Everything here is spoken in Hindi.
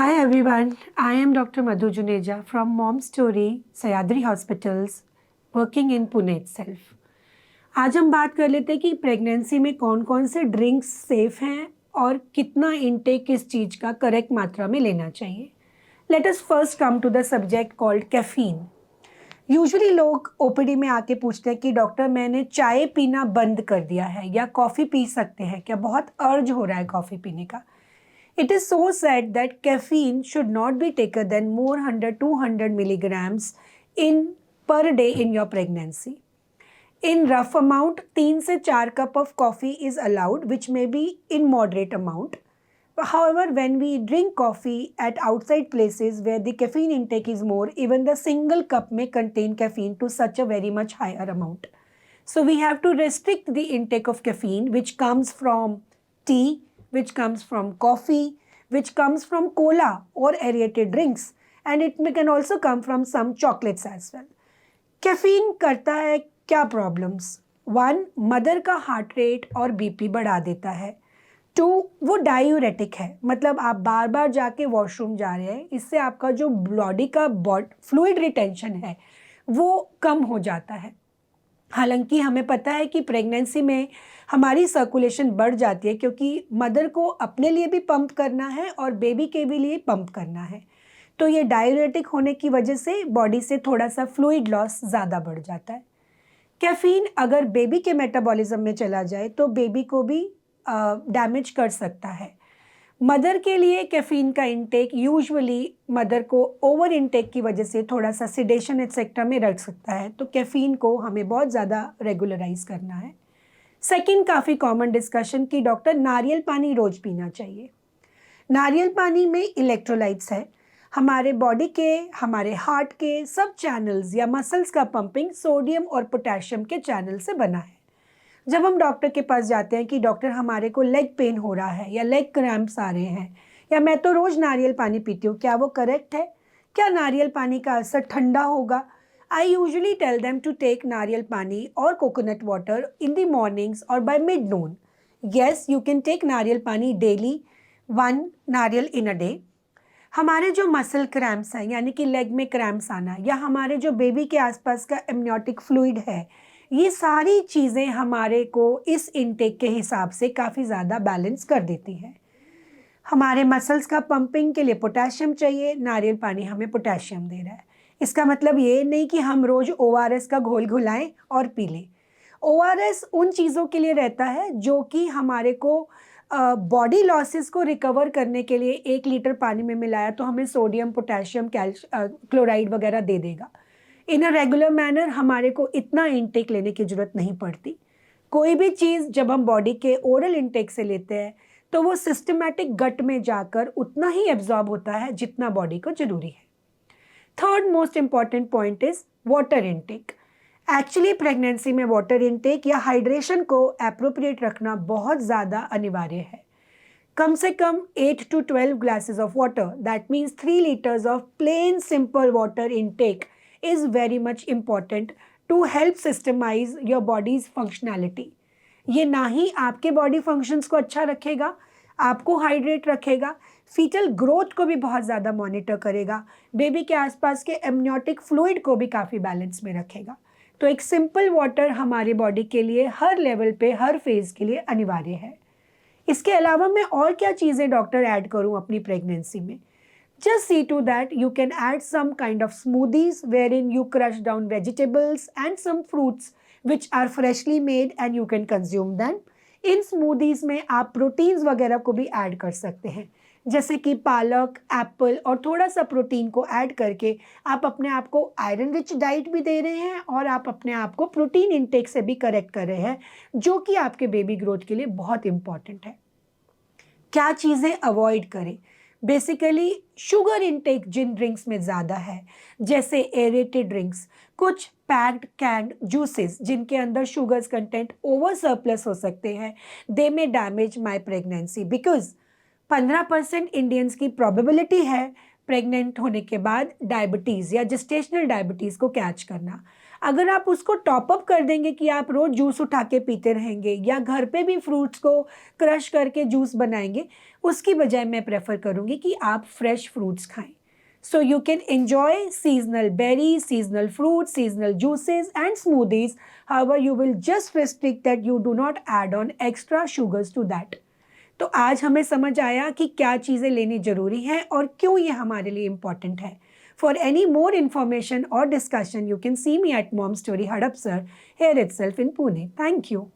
Hi everyone, I am Dr. Madhu Juneja from Mom Story, Sayadri Hospitals, working in Pune itself. आज हम बात कर लेते हैं कि प्रेगनेंसी में कौन कौन से ड्रिंक्स सेफ हैं और कितना इनटेक किस चीज़ का करेक्ट मात्रा में लेना चाहिए. Let us first come to the subject called caffeine. Usually लोग ओपीडी में आके पूछते हैं कि डॉक्टर मैंने चाय पीना बंद कर दिया है या कॉफ़ी पी सकते हैं क्या, बहुत अर्ज हो रहा है कॉफ़ी पीने का. It is so said that caffeine should not be taken than more 100-200 milligrams in per day in your pregnancy. In rough amount, 3 से 4 cup of coffee is allowed, which may be in moderate amount. However, when we drink coffee at outside places where the caffeine intake is more, even the single cup may contain caffeine to such a very much higher amount. So we have to restrict the intake of caffeine, which comes from tea, which comes from coffee, which comes from cola or aerated drinks, and it can also come from some chocolates as well. Caffeine करता है क्या प्रॉब्लम्स. वन, मदर का हार्ट रेट और बीपी बढ़ा देता है. टू, वो डायूरेटिक है, मतलब आप बार बार जाके वॉशरूम जा रहे हैं, इससे आपका जो बॉडी का फ्लूइड रिटेंशन है वो कम हो जाता है. हालांकि हमें पता है कि प्रेगनेंसी में हमारी सर्कुलेशन बढ़ जाती है क्योंकि मदर को अपने लिए भी पंप करना है और बेबी के भी लिए पंप करना है. तो ये डायूरेटिक होने की वजह से बॉडी से थोड़ा सा फ्लूइड लॉस ज़्यादा बढ़ जाता है. कैफीन अगर बेबी के मेटाबॉलिज्म में चला जाए तो बेबी को भी डैमेज कर सकता है. मदर के लिए कैफीन का इंटेक यूजुअली मदर को ओवर इंटेक की वजह से थोड़ा सा सिडेशन एक्सेट्रा में रख सकता है, तो कैफीन को हमें बहुत ज़्यादा रेगुलराइज करना है. सेकंड, काफ़ी कॉमन डिस्कशन कि डॉक्टर नारियल पानी रोज़ पीना चाहिए. नारियल पानी में इलेक्ट्रोलाइट्स है. हमारे बॉडी के, हमारे हार्ट के सब चैनल्स या मसल्स का पंपिंग सोडियम और पोटेशियम के चैनल से बना है. जब हम डॉक्टर के पास जाते हैं कि डॉक्टर हमारे को लेग पेन हो रहा है या लेग क्रैम्प्स आ रहे हैं या मैं तो रोज़ नारियल पानी पीती हूँ, क्या वो करेक्ट है? क्या नारियल पानी का असर ठंडा होगा? I usually tell them to take nariyal pani और coconut water in the mornings और by mid noon. Yes, you can take nariyal pani daily, 1 नारियल इन अ डे. हमारे जो मसल क्रैम्प्स हैं यानी कि लेग में क्रैम्प्स आना या हमारे जो बेबी के आसपास का एमनियोटिक फ्लूइड है, ये सारी चीज़ें हमारे को इस इनटेक के हिसाब से काफ़ी ज़्यादा बैलेंस कर देती हैं. हमारे मसल्स का पंपिंग के लिए पोटेशियम चाहिए, नारियल पानी हमें पोटेशियम दे रहा है. इसका मतलब ये नहीं कि हम रोज़ ओआरएस का घोल घुलाएं और पी लें. ओआरएस उन चीज़ों के लिए रहता है जो कि हमारे को बॉडी लॉसेस को रिकवर करने के लिए 1 लीटर पानी में मिलाया तो हमें सोडियम, पोटेशियम, क्लोराइड वगैरह दे देगा. इन अ रेगुलर मैनर हमारे को इतना इनटेक लेने की ज़रूरत नहीं पड़ती. कोई भी चीज़ जब हम बॉडी के ओरल इनटेक से लेते हैं तो वो सिस्टमैटिक गट में जाकर उतना ही एब्जॉर्ब होता है जितना बॉडी को ज़रूरी है. Third most important point is water intake. Actually pregnancy में वाटर इनटेक या हाइड्रेशन को एप्रोप्रिएट रखना बहुत ज़्यादा अनिवार्य है. कम से कम 8 to 12 glasses of water, that means 3 liters of plain simple water intake is very much important to help systemize your body's functionality. ये ना ही आपके बॉडी फंक्शंस को अच्छा रखेगा, आपको हाइड्रेट रखेगा, फीटल ग्रोथ को भी बहुत ज़्यादा मॉनिटर करेगा, बेबी के आसपास के एमनियोटिक फ्लूइड को भी काफ़ी बैलेंस में रखेगा. तो एक सिंपल वाटर हमारी बॉडी के लिए हर लेवल पे, हर फेज़ के लिए अनिवार्य है. इसके अलावा मैं और क्या चीज़ें डॉक्टर ऐड करूं अपनी प्रेगनेंसी में? Just see to that you can add some kind of smoothies wherein you crush down vegetables and some fruits which are freshly made and you can consume them. In smoothies में आप प्रोटीन्स वगैरह को भी ऐड कर सकते हैं, जैसे कि पालक, एप्पल, और थोड़ा सा प्रोटीन को ऐड करके आप अपने आप को आयरन रिच डाइट भी दे रहे हैं और आप अपने आप को प्रोटीन इंटेक से भी करेक्ट कर रहे हैं, जो कि आपके बेबी ग्रोथ के लिए बहुत इंपॉर्टेंट है. क्या चीज़ें अवॉइड करें? बेसिकली शुगर इनटेक जिन ड्रिंक्स में ज़्यादा है, जैसे एरेटेड ड्रिंक्स, कुछ पैक्ड कैंड जूसेस जिनके अंदर शुगर्स कंटेंट ओवर सरप्लस हो सकते हैं, दे में damage my pregnancy because 15% Indians की प्रोबेबिलिटी है प्रेग्नेंट होने के बाद डायबिटीज़ या जेस्टेशनल डायबिटीज़ को कैच करना. अगर आप उसको टॉप अप कर देंगे कि आप रोज़ जूस उठा के पीते रहेंगे या घर पे भी फ्रूट्स को क्रश करके जूस बनाएंगे, उसकी बजाय मैं प्रेफर करूँगी कि आप फ्रेश फ्रूट्स खाएं. So you can enjoy seasonal berries, seasonal fruits, seasonal juices and smoothies. However, you will just restrict that you do not add on extra sugars to that. तो आज हमें समझ आया कि क्या चीज़ें लेनी ज़रूरी हैं और क्यों ये हमारे लिए इम्पॉर्टेंट है. For any more information or discussion, you can see me at Mom Story Hadapsar here itself in Pune. Thank you.